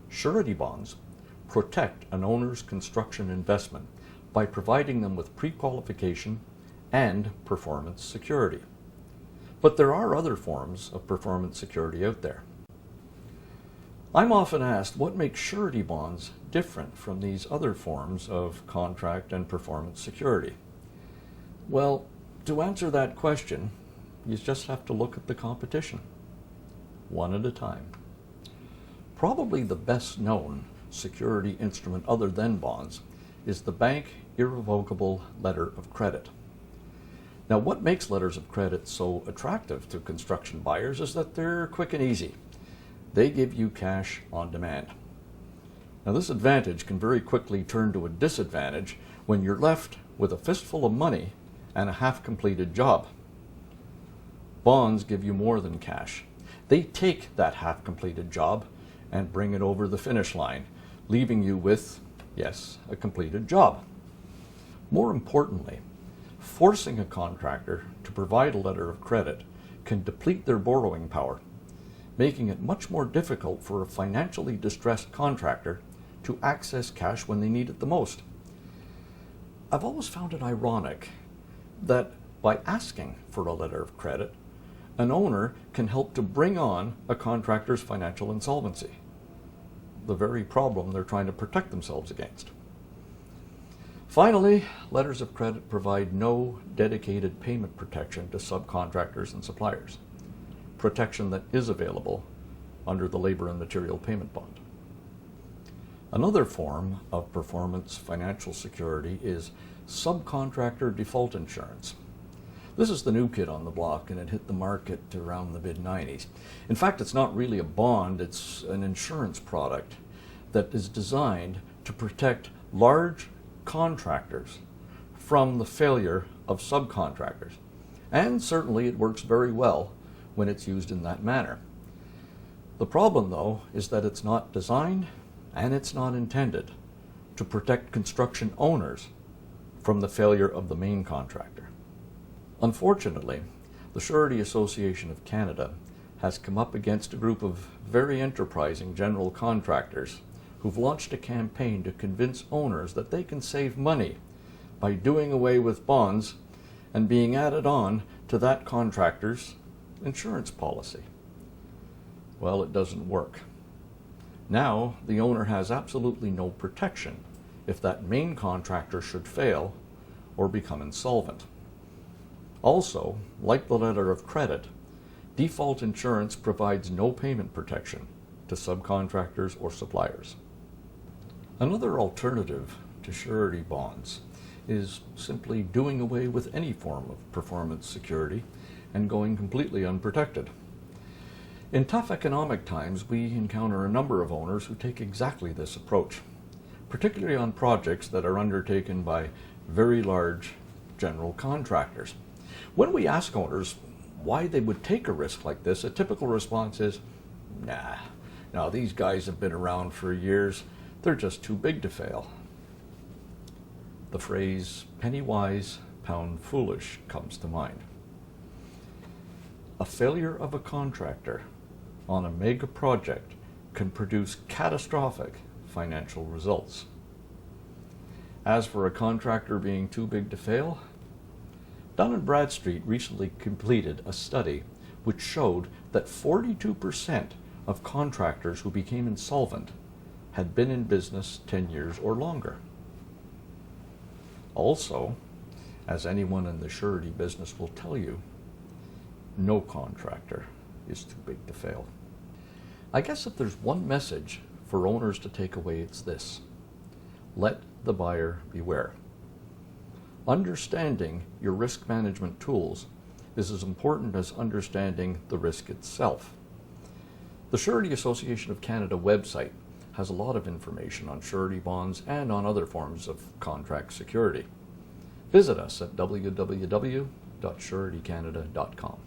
Surety bonds protect an owner's construction investment by providing them with pre-qualification and performance security. But there are other forms of performance security out there. I'm often asked what makes surety bonds different from these other forms of contract and performance security. Well, to answer that question, you just have to look at the competition, one at a time. Probably the best known security instrument other than bonds is the bank irrevocable letter of credit. Now, what makes letters of credit so attractive to construction buyers is that they're quick and easy. They give you cash on demand. Now, this advantage can very quickly turn to a disadvantage when you're left with a fistful of money and a half-completed job. Bonds give you more than cash. They take that half-completed job and bring it over the finish line, leaving you with, yes, a completed job. More importantly, forcing a contractor to provide a letter of credit can deplete their borrowing power, making it much more difficult for a financially distressed contractor to access cash when they need it the most. I've always found it ironic that by asking for a letter of credit, an owner can help to bring on a contractor's financial insolvency, the very problem they're trying to protect themselves against. Finally, letters of credit provide no dedicated payment protection to subcontractors and suppliers, protection that is available under the Labor and Material Payment Bond. Another form of performance financial security is subcontractor default insurance. This is the new kid on the block, and it hit the market around the mid-90s. In fact, it's not really a bond, it's an insurance product that is designed to protect large contractors from the failure of subcontractors. And certainly it works very well when it's used in that manner. The problem, though, is that it's not designed and it's not intended to protect construction owners from the failure of the main contractor. Unfortunately, the Surety Association of Canada has come up against a group of very enterprising general contractors who've launched a campaign to convince owners that they can save money by doing away with bonds and being added on to that contractor's insurance policy. Well, it doesn't work. Now, the owner has absolutely no protection if that main contractor should fail or become insolvent. Also, like the letter of credit, default insurance provides no payment protection to subcontractors or suppliers. Another alternative to surety bonds is simply doing away with any form of performance security and going completely unprotected. In tough economic times, we encounter a number of owners who take exactly this approach, particularly on projects that are undertaken by very large general contractors. When we ask owners why they would take a risk like this, a typical response is, nah, these guys have been around for years, they're just too big to fail. The phrase penny wise, pound foolish comes to mind. A failure of a contractor on a mega project can produce catastrophic financial results. As for a contractor being too big to fail, Dun & Bradstreet recently completed a study which showed that 42% of contractors who became insolvent had been in business 10 years or longer. Also, as anyone in the surety business will tell you, no contractor is too big to fail. I guess if there's one message for owners to take away, it's this: let the buyer beware. Understanding your risk management tools is as important as understanding the risk itself. The Surety Association of Canada website has a lot of information on surety bonds and on other forms of contract security. Visit us at www.suretycanada.com.